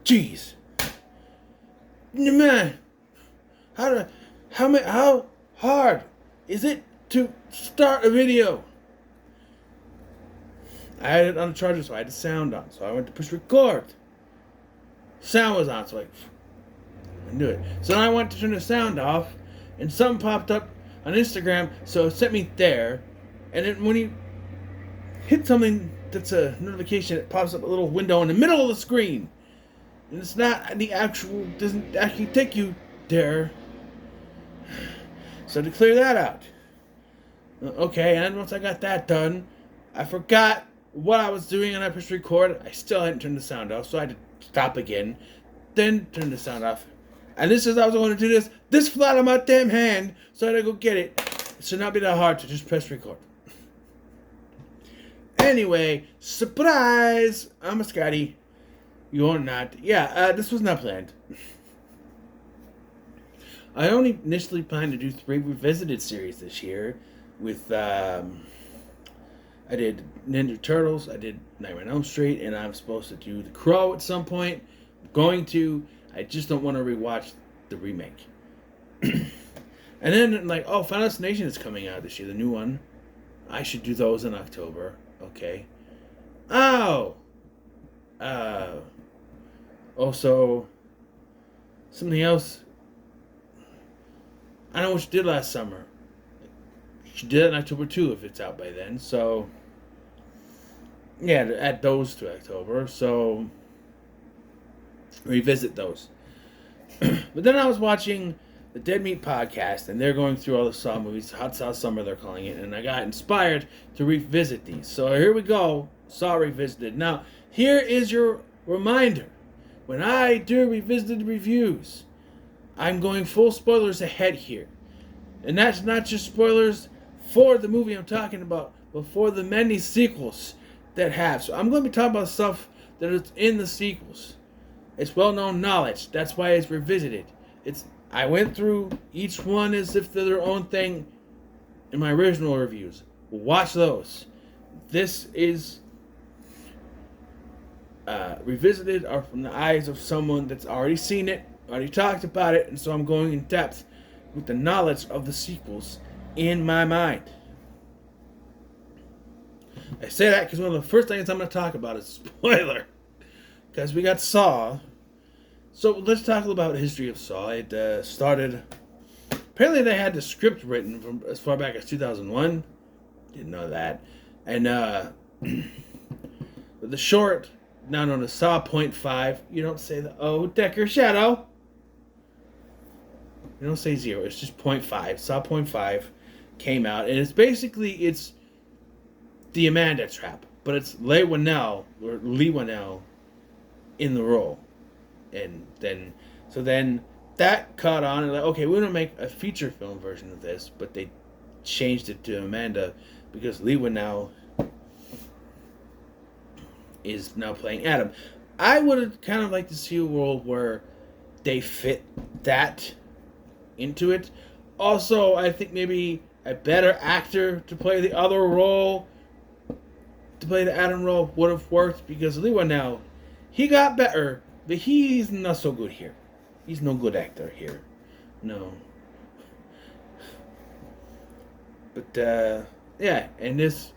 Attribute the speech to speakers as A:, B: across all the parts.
A: Jeez. Man, how hard is it to start a video? I had it on the charger, so I had the sound on. So I went to push record. Sound was on, so I didn't do it. So then I went to turn the sound off, and something popped up on Instagram, so it sent me there. And then when you hit something that's a notification, it pops up a little window in the middle of the screen. And it's not the actual, doesn't actually take you there. So to clear that out. Okay, and once I got that done, I forgot what I was doing and I pushed record. I still hadn't turned the sound off, so I had to stop again, then turn the sound off. And this is, I was going to do this flat on my damn hand, so I had to go get it. It should not be that hard to just press record. Anyway, surprise! I'm a Scotty. You're not. Yeah, this was not planned. I only initially planned to do 3 revisited series this year with, I did Ninja Turtles, I did Nightmare on Elm Street, and I'm supposed to do The Crow at some point. I'm going to. I just don't want to rewatch the remake. And then, like, oh, Final Destination is coming out this year, the new one. I should do those in October. Okay. Oh! Also, something else. I know what you did last summer. You did it in October too, if it's out by then. So, yeah, add those to October. So, revisit those. But then I was watching the Dead Meat podcast, and they're going through all the Saw movies. Hot Saw Summer, they're calling it. And I got inspired to revisit these. So here we go. Saw Revisited. Now, here is your reminder. When I do revisited reviews, I'm going full spoilers ahead here. And that's not just spoilers for the movie I'm talking about, but for the many sequels that have. So I'm going to be talking about stuff that is in the sequels. It's well-known knowledge. That's why it's revisited. I went through each one as if they're their own thing in my original reviews. Watch those. This is revisited or from the eyes of someone that's already seen it, already talked about it, and so I'm going in depth with the knowledge of the sequels in my mind. I say that because one of the first things I'm going to talk about is spoiler. Because we got Saw. So let's talk about the history of Saw. It started... Apparently they had the script written from as far back as 2001. Didn't know that. And the short, now known as Saw .5, you don't say the O, Decker Shadow. You don't say 0, it's just .5. Saw .5 came out, and it's the Amanda Trap, but it's Leigh Whannell in the role. And then that caught on, and like, okay, we're gonna make a feature film version of this, but they changed it to Amanda because Leigh Whannell is now playing Adam. I would have kind of liked to see a world where they fit that into it. Also, I think maybe a better actor to play the other role, to play the Adam role, would have worked, because Leigh Whannell, he got better, but he's not so good here. He's no good actor here. No. But, yeah, and this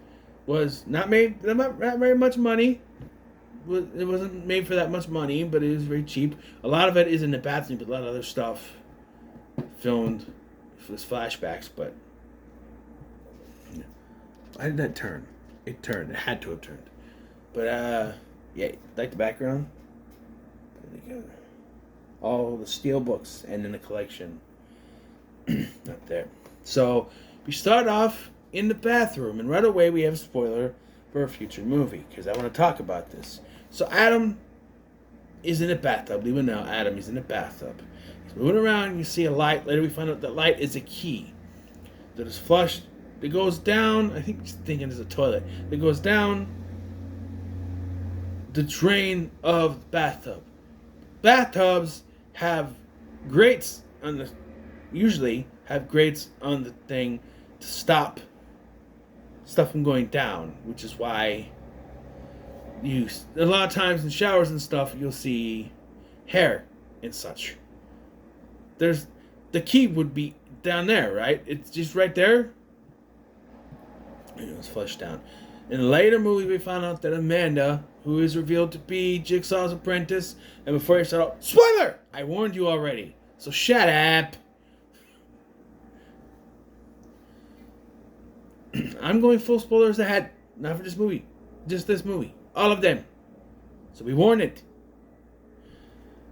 A: was not very much money. It wasn't made for that much money, but it was very cheap. A lot of it is in the bathroom, but a lot of other stuff filmed with flashbacks, but why did that turn? It turned. It had to have turned. But, yeah, like the background? All the steel books and in the collection. Not there. So, we start off in the bathroom, and right away we have a spoiler for a future movie, because I want to talk about this. So, Adam is in a bathtub. Even now, Adam is in a bathtub. He's moving around, you see a light. Later we find out that light is a key that is flushed. It goes down, I think he's thinking it's a toilet. It goes down the drain of the bathtub. Bathtubs have grates on the, usually have grates on the thing to stop stuff from going down, which is why a lot of times in showers and stuff you'll see hair and such. There's the key would be down there, right? It's just right there. It was flushed down. In a later movie, we found out that Amanda, who is revealed to be Jigsaw's apprentice, and before you start out, spoiler! I warned you already, so shut up. I'm going full spoilers ahead, not for this movie, just this movie, all of them. So we warned it.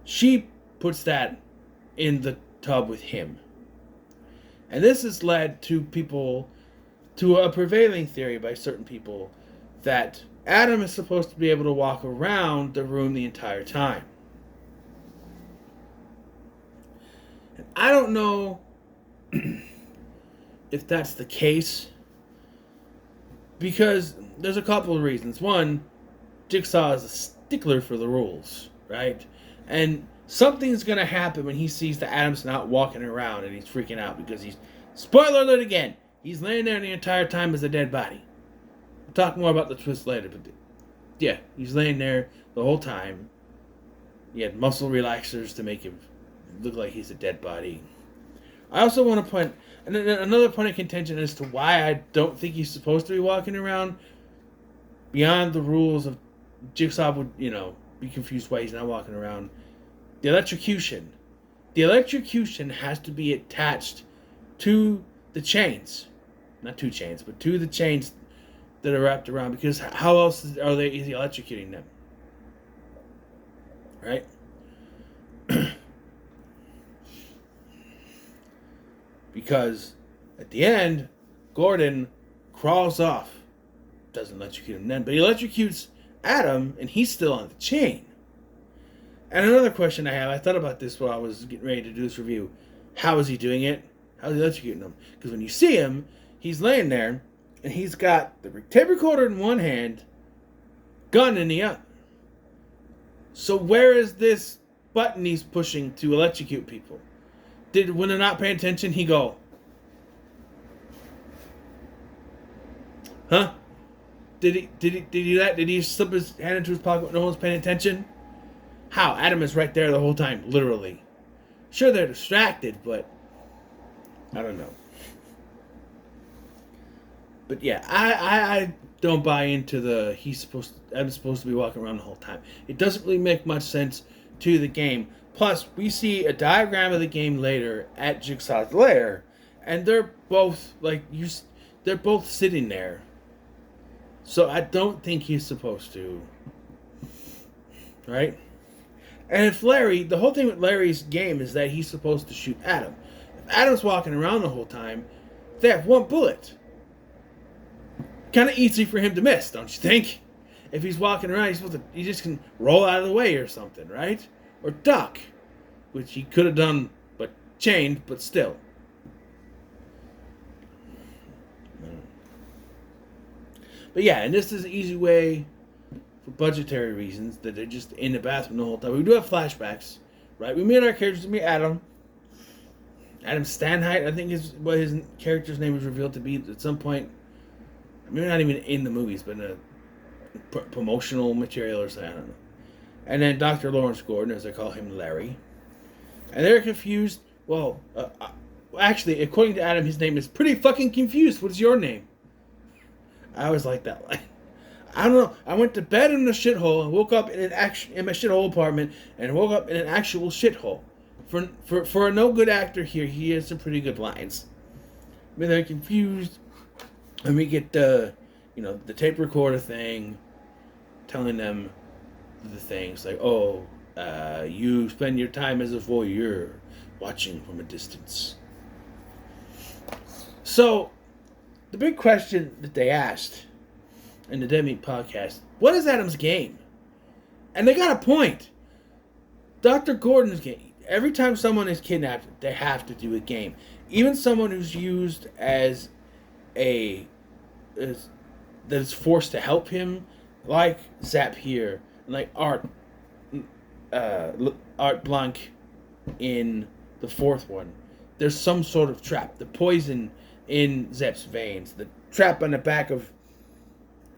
A: She puts that in the tub with him. And this has led to a prevailing theory by certain people that Adam is supposed to be able to walk around the room the entire time. And I don't know if that's the case, because there's a couple of reasons. One, Jigsaw is a stickler for the rules, right? And something's going to happen when he sees that Adam's not walking around and he's freaking out because spoiler alert again, he's laying there the entire time as a dead body. We'll talk more about the twist later, but yeah, he's laying there the whole time. He had muscle relaxers to make him look like he's a dead body. I also want to point, and another point of contention as to why I don't think he's supposed to be walking around beyond the rules of Jigsaw would, be confused why he's not walking around. The electrocution. The electrocution has to be attached to the chains. Not two chains, but to the chains that are wrapped around, because how else is he electrocuting them? Right? Because at the end, Gordon crawls off. Doesn't electrocute him then, but he electrocutes Adam, and he's still on the chain. And another question I have, I thought about this while I was getting ready to do this review. How is he doing it? How is he electrocuting them? Because when you see him, he's laying there, and he's got the tape recorder in one hand, gun in the other. So where is this button he's pushing to electrocute people? When they're not paying attention, he go, huh? Did he do that? Did he slip his hand into his pocket when no one's paying attention? How? Adam is right there the whole time, literally. Sure, they're distracted, but I don't know. But yeah, I don't buy into Adam's supposed to be walking around the whole time. It doesn't really make much sense to the game. Plus, we see a diagram of the game later at Jigsaw's lair, and they're both they're both sitting there. So I don't think he's supposed to. Right? And if the whole thing with Larry's game is that he's supposed to shoot Adam. If Adam's walking around the whole time, they have one bullet. Kind of easy for him to miss, don't you think? If he's walking around, he just can roll out of the way or something, right? Or duck, which he could have done, but chained, but still. But yeah, and this is an easy way, for budgetary reasons, that they're just in the bathroom the whole time. We do have flashbacks, right? We meet our characters. We meet Adam. Adam Stanheight, I think is what his character's name was revealed to be at some point. Maybe not even in the movies, but in a promotional material or something. I don't know. And then Dr. Lawrence Gordon, as they call him, Larry. And they're confused. Well, actually, according to Adam, his name is pretty fucking confused. What's your name? I always like that line. I don't know. I went to bed in a shithole and woke up in my shithole apartment and woke up in an actual shithole. For a no good actor here, he has some pretty good lines. I mean, they're confused, and we get the tape recorder thing, telling them the things like, "Oh, you spend your time as a voyeur, watching from a distance." So, the big question that they asked in the Dead Meat podcast, what is Adam's game? And they got a point. Dr. Gordon's game. Every time someone is kidnapped, they have to do a game. Even someone who's used that is forced to help him, like Zap here, and like Art Blanc in the fourth one. There's some sort of trap. The poison in Zep's veins. The trap on the back of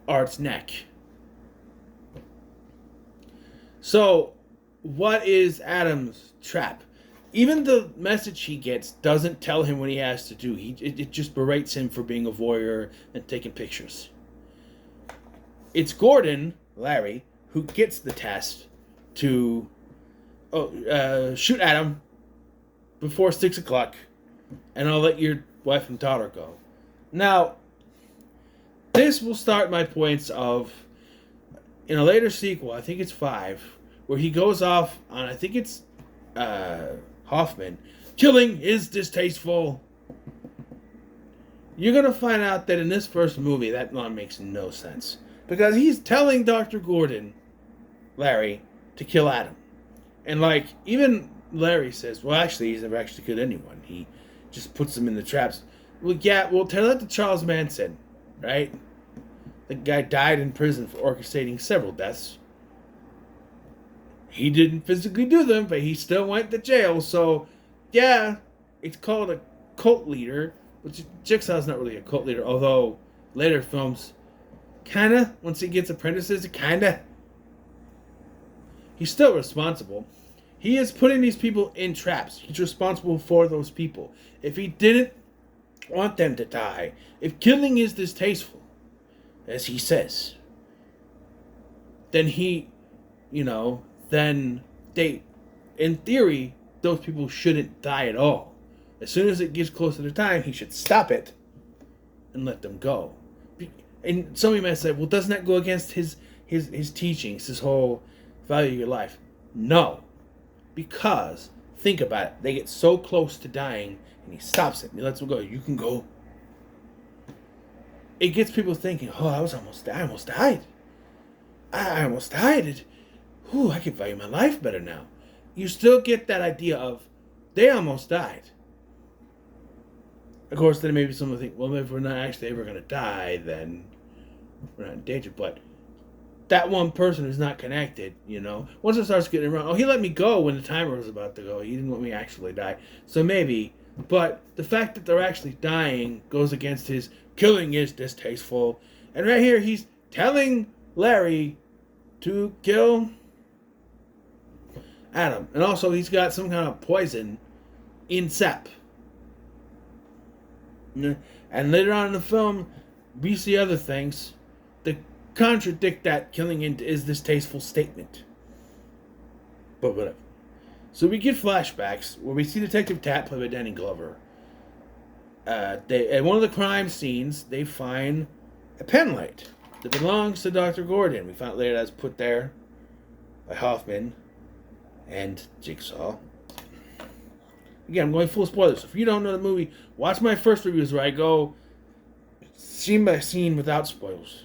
A: Art's neck. So, what is Adam's trap? Even the message he gets doesn't tell him what he has to do. It just berates him for being a voyeur and taking pictures. It's Gordon, Larry, who gets the test to shoot Adam before 6 o'clock, and I'll let your wife and daughter go. Now, this will start my points of, in a later sequel, I think it's 5, where he goes off on, I think it's Hoffman, killing is distasteful. You're going to find out that in this first movie, that line makes no sense. Because he's telling Dr. Gordon, Larry, to kill Adam. And like, even Larry says, well, actually, he's never actually killed anyone. He just puts them in the traps. Well, yeah, well, tell that to Charles Manson, right? The guy died in prison for orchestrating several deaths. He didn't physically do them, but he still went to jail. So, yeah, it's called a cult leader. Which Jigsaw's not really a cult leader, although later films, kinda, once he gets apprentices, kinda. He's still responsible. He is putting these people in traps. He's responsible for those people. If he didn't want them to die, if killing is distasteful, as he says, then then they, in theory, those people shouldn't die at all. As soon as it gets close to the time, he should stop it and let them go. And somebody might say, well, doesn't that go against his teachings, his whole value your life? No. Because, think about it, they get so close to dying, and he stops it, and he lets them go. You can go. It gets people thinking, oh, I almost died. I almost died. I can value my life better now. You still get that idea of, they almost died. Of course, then maybe someone will think, well, if we're not actually ever going to die, then we're not in danger. But that one person who's not connected, once it starts getting around, he let me go when the timer was about to go. He didn't let me actually die. So maybe, but the fact that they're actually dying goes against his killing is distasteful. And right here, he's telling Larry to kill Adam. And also, he's got some kind of poison in sap. And later on in the film, we see other things that contradict that killing is distasteful statement. But whatever. So we get flashbacks where we see Detective Tapp, played by Danny Glover. At one of the crime scenes, they find a pen light that belongs to Dr. Gordon. We found later that's put there by Hoffman and Jigsaw. Again, I'm going full spoilers. So if you don't know the movie, watch my first reviews where I go scene by scene without spoilers.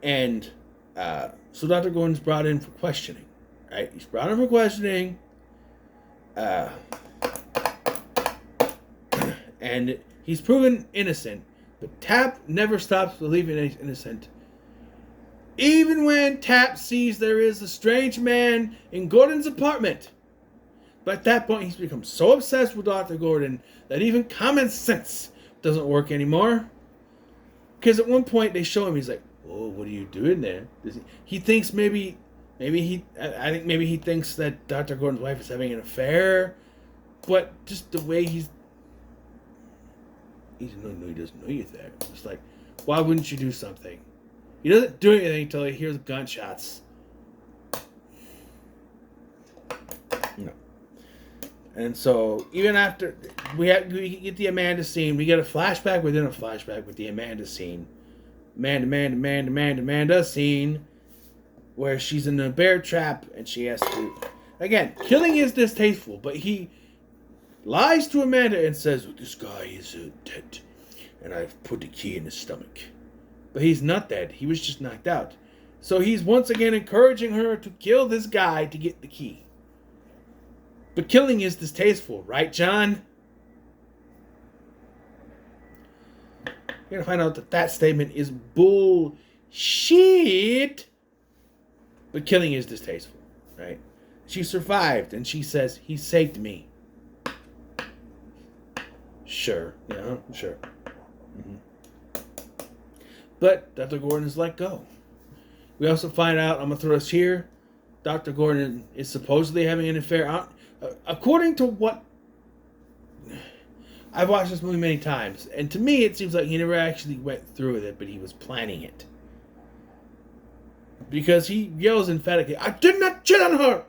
A: And so Dr. Gordon's brought in for questioning. Right? He's brought in for questioning. And he's proven innocent. But Tapp never stops believing he's innocent. Even when Tapp sees there is a strange man in Gordon's apartment. But at that point, he's become so obsessed with Dr. Gordon that even common sense doesn't work anymore. Because at one point, they show him, he's like, oh, what are you doing there? He thinks maybe he thinks that Dr. Gordon's wife is having an affair. But just the way he doesn't know you're there. It's like, why wouldn't you do something? He doesn't do anything until he hears gunshots. No. And so, even after we get the Amanda scene, we get a flashback within a flashback with the Amanda scene. Amanda scene, where she's in a bear trap and she has to... Again, killing is distasteful, but he lies to Amanda and says, this guy is dead, and I've put the key in his stomach. But he's not dead. He was just knocked out. So he's once again encouraging her to kill this guy to get the key. But killing is distasteful, right, John? You're going to find out that statement is bullshit. But killing is distasteful, right? She survived, and she says, he saved me. Sure. Yeah, sure. Mm-hmm. But Dr. Gordon is let go. We also find out, I'm going to throw this here, Dr. Gordon is supposedly having an affair. According to what... I've watched this movie many times, and to me it seems like he never actually went through with it, but he was planning it. Because he yells emphatically, "I did not cheat on her!"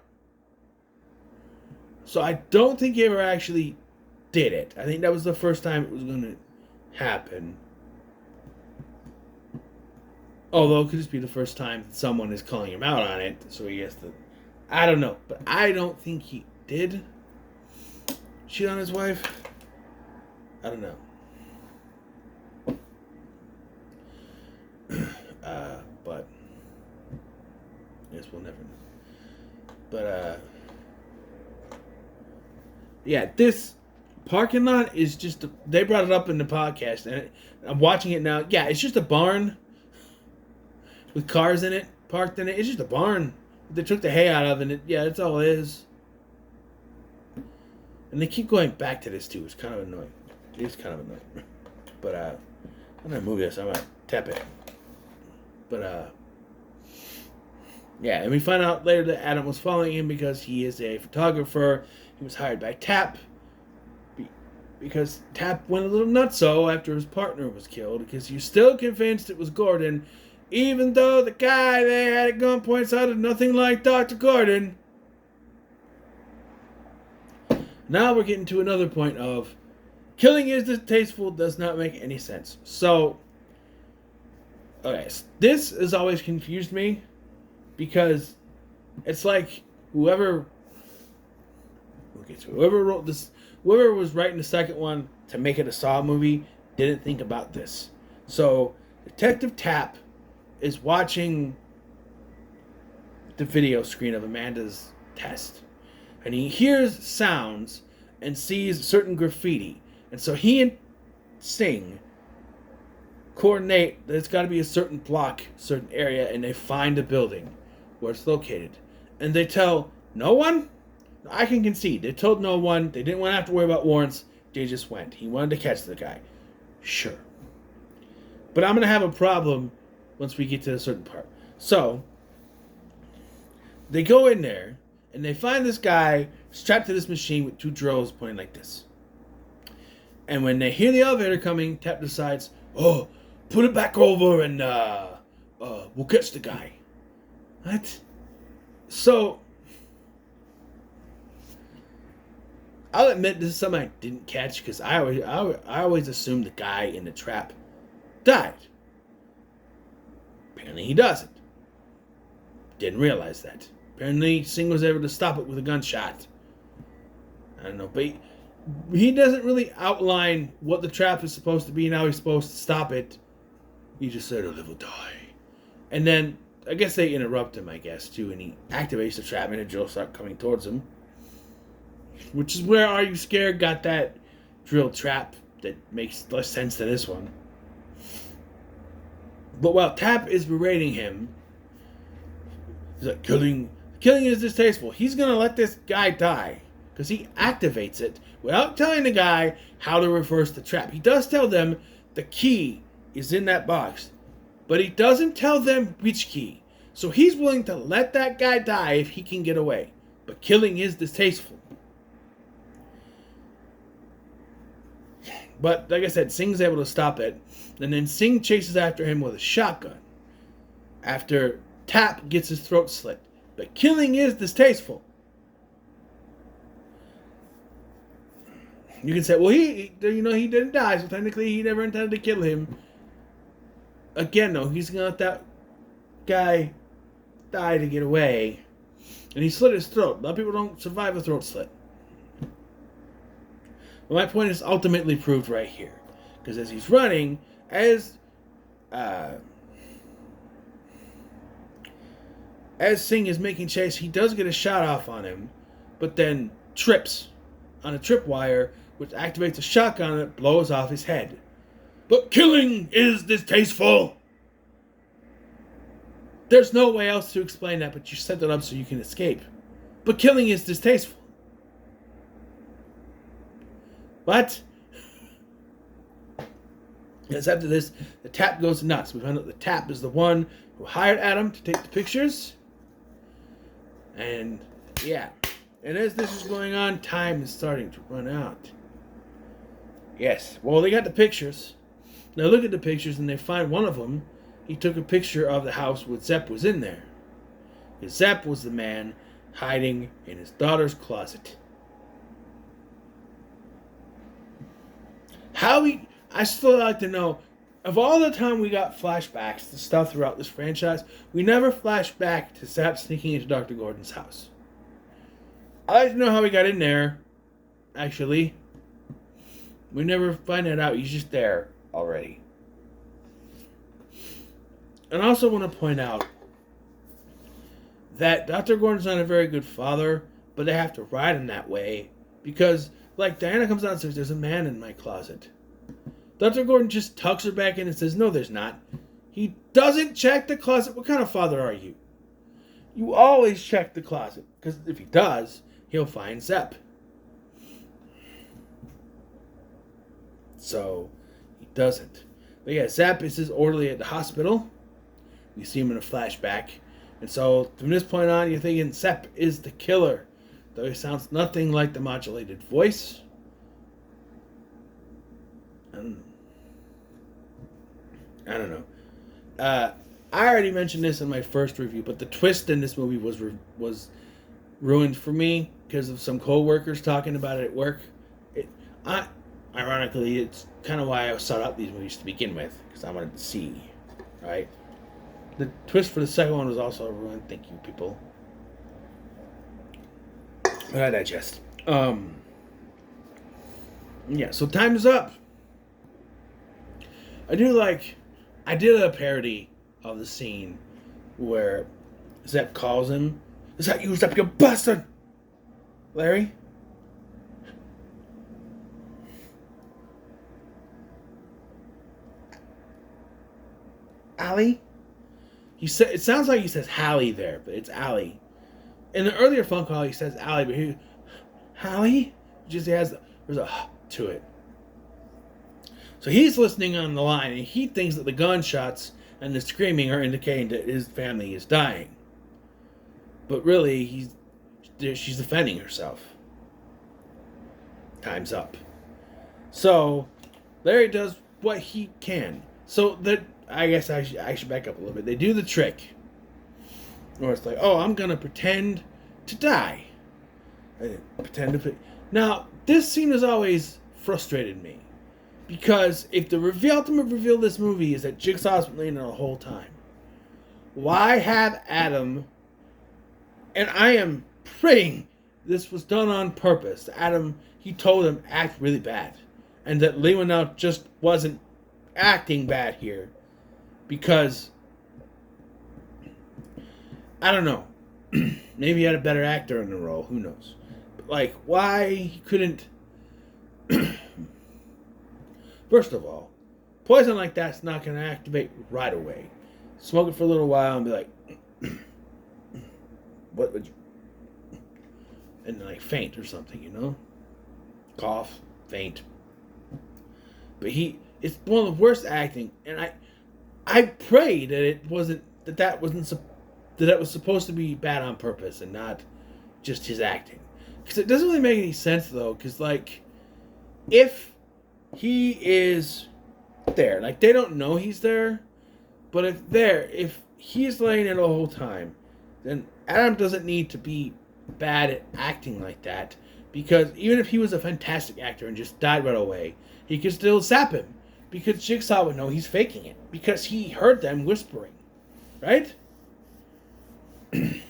A: So I don't think he ever actually did it. I think that was the first time it was going to happen. Although it could just be the first time that someone is calling him out on it, so he has to... I don't know, but I don't think he did cheat on his wife. I don't know. But I guess we'll never know. But yeah, this parking lot is just they brought it up in the podcast, and I'm watching it now. Yeah, it's just a barn with cars in it, parked in it. It's just a barn they took the hay out of, and that's all it is. And they keep going back to this too. It's kind of annoying. It's kind of annoying. But I'm gonna move this. I'm gonna tap it. But yeah, and we find out later that Adam was following him because he is a photographer. He was hired by Tap because Tap went a little nutso after his partner was killed, because he's still convinced it was Gordon, even though the guy they had at gunpoint sounded nothing like Dr. Gordon. Now we're getting to another point of killing is distasteful does not make any sense. So, okay, this has always confused me, because it's like whoever wrote this, whoever was writing the second one to make it a Saw movie didn't think about this. So Detective Tap is watching the video screen of Amanda's test, and he hears sounds and sees certain graffiti, and so he and Singh coordinate that it's got to be a certain block, certain area, and they find a building where it's located, and they tell no one. I can concede they told no one. They didn't want to have to worry about warrants. They just went. He wanted to catch the guy, sure, but I'm gonna have a problem once we get to a certain part. So they go in there and they find this guy strapped to this machine with two drills pointing like this. And when they hear the elevator coming, Tap decides, "Oh, put it back over and we'll catch the guy." What? So I'll admit this is something I didn't catch, because I always assumed the guy in the trap died. Apparently he doesn't. Didn't realize that. Apparently Singh was able to stop it with a gunshot. I don't know, but he doesn't really outline what the trap is supposed to be and how he's supposed to stop it. He just said, "A live or die." And then I guess they interrupt him, too, and he activates the trap and the drills start coming towards him. Which is where Are You Scared got that drill trap that makes less sense than this one. But while Tap is berating him, he's like, killing is distasteful. He's going to let this guy die, because he activates it without telling the guy how to reverse the trap. He does tell them the key is in that box, but he doesn't tell them which key. So he's willing to let that guy die if he can get away. But killing is distasteful. But like I said, Singh's able to stop it. And then Singh chases after him with a shotgun after Tap gets his throat slit. But killing is distasteful. You can say, well, he didn't die, so technically he never intended to kill him. Again, though, he's going to let that guy die to get away. And he slit his throat. A lot of people don't survive a throat slit. Well, my point is ultimately proved right here. Because as he's running, as Singh is making chase, he does get a shot off on him, but then trips on a tripwire, which activates a shotgun that blows off his head. But killing is distasteful. There's no way else to explain that, but you set it up so you can escape. But killing is distasteful. What? Because after this, the Tap goes nuts. We find out the Tap is the one who hired Adam to take the pictures. And yeah, and as this is going on, time is starting to run out. Yes, well, they got the pictures. Now look at the pictures, and they find one of them. He took a picture of the house with Zepp was in there. Because Zepp was the man hiding in his daughter's closet. I still like to know, of all the time we got flashbacks to stuff throughout this franchise, we never flash back to Zepp sneaking into Dr. Gordon's house. I'd like to know how he got in there, actually. We never find that out. He's just there already. And I also want to point out that Dr. Gordon's not a very good father, but they have to write him that way because, like, Diana comes out and says, "There's a man in my closet." Dr. Gordon just tucks her back in and says, "No, there's not." He doesn't check the closet. What kind of father are you? You always check the closet, because if he does, he'll find Zepp. So, he doesn't. But yeah, Zepp is his orderly at the hospital. We see him in a flashback. And so, from this point on, you're thinking Zepp is the killer. Though he sounds nothing like the modulated voice. I don't know. I already mentioned this in my first review, but the twist in this movie was ruined for me because of some co-workers talking about it at work. Ironically, it's kind of why I sought out these movies to begin with, because I wanted to see, right? The twist for the second one was also ruined. Thank you, people. I digest. Yeah, so time is up. I did a parody of the scene where Zepp calls him. "Is that you, Zepp, you bastard?" Larry? Allie? It sounds like he says Hallie there, but it's Allie. In the earlier phone call, he says Allie, but Hallie? There's a to it. So he's listening on the line, and he thinks that the gunshots and the screaming are indicating that his family is dying. But really, she's defending herself. Time's up. So Larry does what he can. So I guess I should back up a little bit. They do the trick. Or it's like, "Oh, I'm going to pretend to die." Now, this scene has always frustrated me. Because if the ultimate reveal of this movie is that Jigsaw's been laying there the whole time, why have Adam, and I am praying this was done on purpose, Adam, he told him act really bad, and that Leonel just wasn't acting bad here, because, I don't know, maybe he had a better actor in the role, who knows, but like, why he couldn't... First of all, poison like that's not going to activate right away. Smoke it for a little while and be like, what would you... And then like faint or something, you know? Cough, faint. But it's one of the worst acting, and I pray that it wasn't, that was supposed to be bad on purpose and not just his acting. Because it doesn't really make any sense though, because like, if he is there, like they don't know he's there, but if he's laying there the whole time, then Adam doesn't need to be bad at acting like that, because even if he was a fantastic actor and just died right away, he could still zap him, because Jigsaw would know he's faking it, because he heard them whispering, right? I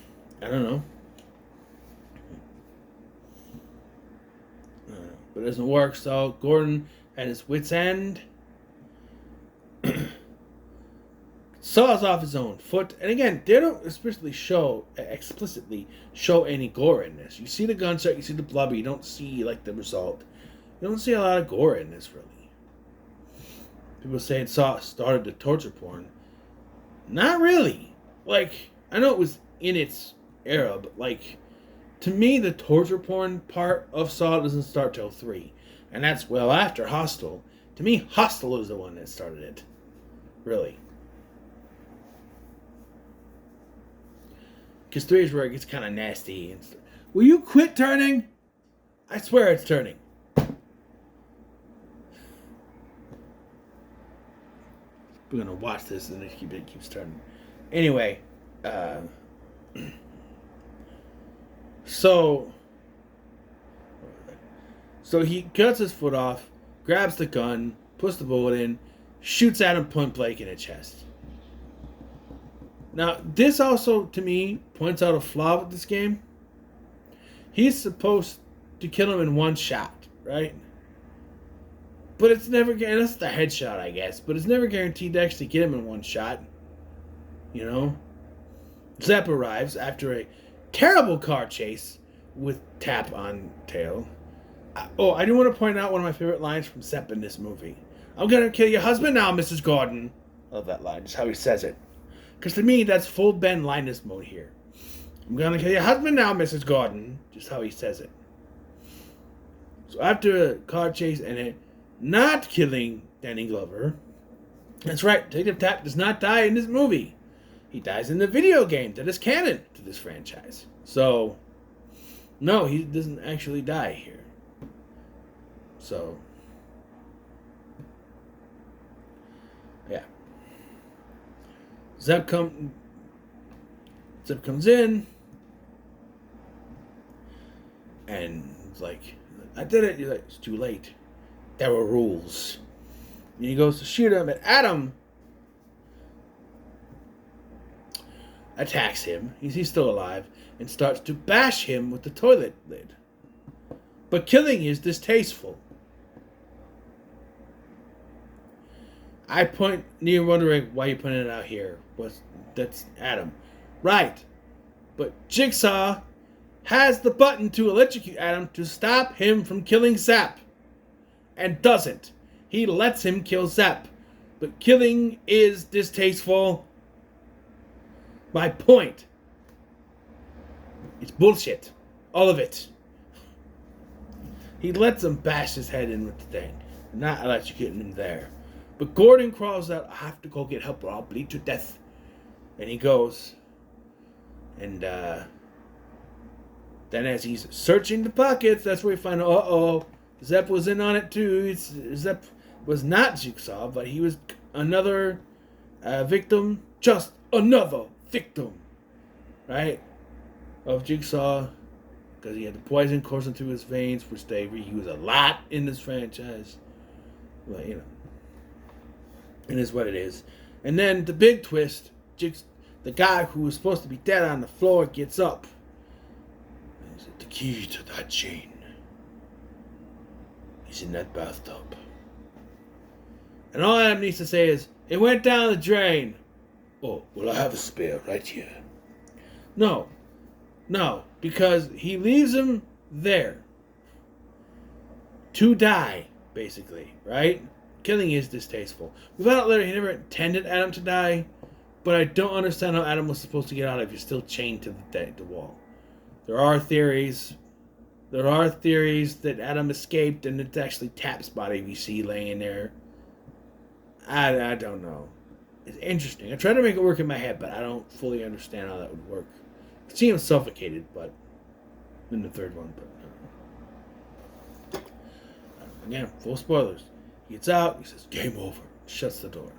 A: don't know. But it doesn't work, so Gordon, at his wit's end, saws off his own foot. And again, they don't explicitly show any gore in this. You see the gunshot, you see the blood, but you don't see like the result. You don't see a lot of gore in this, really. People saying Saw started the torture porn. Not really. Like, I know it was in its era, but like, to me, the torture porn part of Saw doesn't start till 3. And that's well after Hostel. To me, Hostel is the one that started it. Really. Because 3 is where it gets kind of nasty. And will you quit turning? I swear it's turning. We're going to watch this and it keeps turning. Anyway, so he cuts his foot off, grabs the gun, puts the bullet in, shoots Adam point blank in the chest. Now, this also, to me, points out a flaw with this game. He's supposed to kill him in one shot, right? But it's never, and that's the headshot, I guess, but it's never guaranteed to actually get him in one shot. You know? Zepp arrives after a terrible car chase with Tap on tail. I do want to point out one of my favorite lines from Zepp in this movie. I'm gonna kill your husband now, Mrs. Gordon. I love that line, just how he says it. Because to me, that's full Ben Linus mode here. I'm gonna kill your husband now, Mrs. Gordon. Just how he says it. So after a car chase and it not killing Danny Glover, that's right, Detective Tap does not die in this movie. He dies in the video game that is canon to this franchise. So, no, he doesn't actually die here. So, yeah. Zepp comes in, and it's like, I did it. He's like, it's too late. There were rules. And he goes to shoot him, and Adam attacks him. He's still alive, and starts to bash him with the toilet lid. But killing is distasteful. You're wondering why you pointed it out here. That's Adam. Right. But Jigsaw has the button to electrocute Adam to stop him from killing Zepp. And doesn't. He lets him kill Zepp. But killing is distasteful. My point. It's bullshit. All of it. He lets him bash his head in with the thing. Not electrocuting him there. But Gordon crawls out, I have to go get help or I'll bleed to death. And he goes. And then as he's searching the pockets, that's where we find out, Zepp was in on it too. Zepp was not Jigsaw, but he was another victim. Just another victim. Right? Of Jigsaw. Because he had the poison coursing through his veins, which they reuse a lot in this franchise. But, you know. It is what it is. And then the big twist, the guy who was supposed to be dead on the floor gets up. And he said, the key to that chain is in that bathtub. And all Adam needs to say is, it went down the drain. Oh, well, I have a spare right here. No, because he leaves him there to die, basically, right? Killing is distasteful. We found out later he never intended Adam to die, but I don't understand how Adam was supposed to get out if he's still chained to the wall. There are theories that Adam escaped and it's actually Tap's body we see laying there. I don't know. It's interesting. I tried to make it work in my head, but I don't fully understand how that would work. I could see him suffocated, but in the third one, but again, full spoilers. He gets out, he says, game over, shuts the door.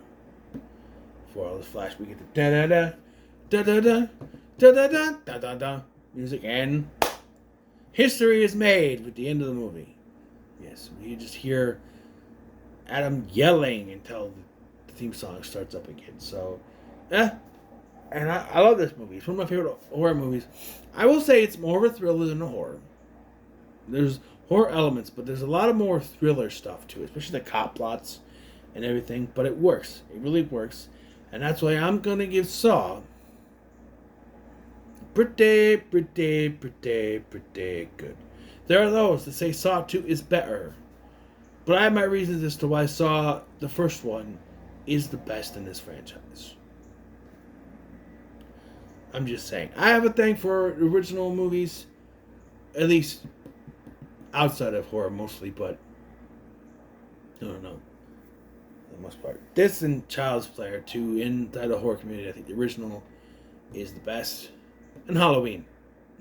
A: Before all this flash, we get the da-da-da, da-da-da, da-da-da, da-da-da music, and history is made with the end of the movie. Yes, we just hear Adam yelling until the theme song starts up again. So, and I love this movie. It's one of my favorite horror movies. I will say it's more of a thriller than a horror. There's horror elements, but there's a lot of more thriller stuff to it, especially the cop plots and everything. But it works. It really works. And that's why I'm going to give Saw pretty good. There are those that say Saw 2 is better. But I have my reasons as to why Saw, the first one, is the best in this franchise. I'm just saying. I have a thing for original movies, at least outside of horror mostly, but I don't know. For the most part. This and Child's Play are two inside the horror community. I think the original is the best. And Halloween.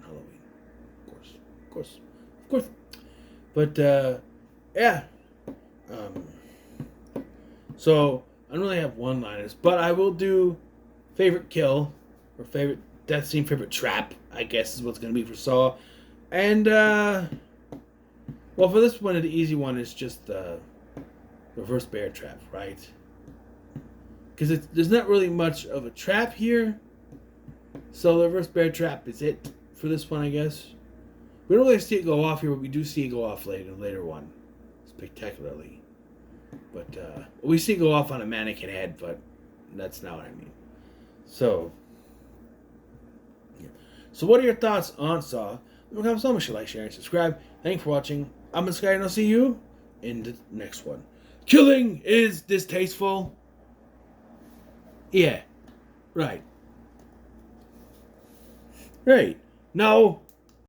A: Of course. But, yeah. So, I don't really have one-liners, but I will do favorite kill, or favorite death scene, favorite trap, I guess is what's going to be for Saw. And, well, for this one, the easy one is just the reverse bear trap, right? Because there's not really much of a trap here. So the reverse bear trap is it for this one, I guess. We don't really see it go off here, but we do see it go off later one. Spectacularly. But we see it go off on a mannequin head, but that's not what I mean. So, yeah. So what are your thoughts on Saw? Leave so much, like, share, and subscribe. Thanks for watching. I'm Sky, and I'll see you in the next one. Killing is distasteful. Yeah. Right. No.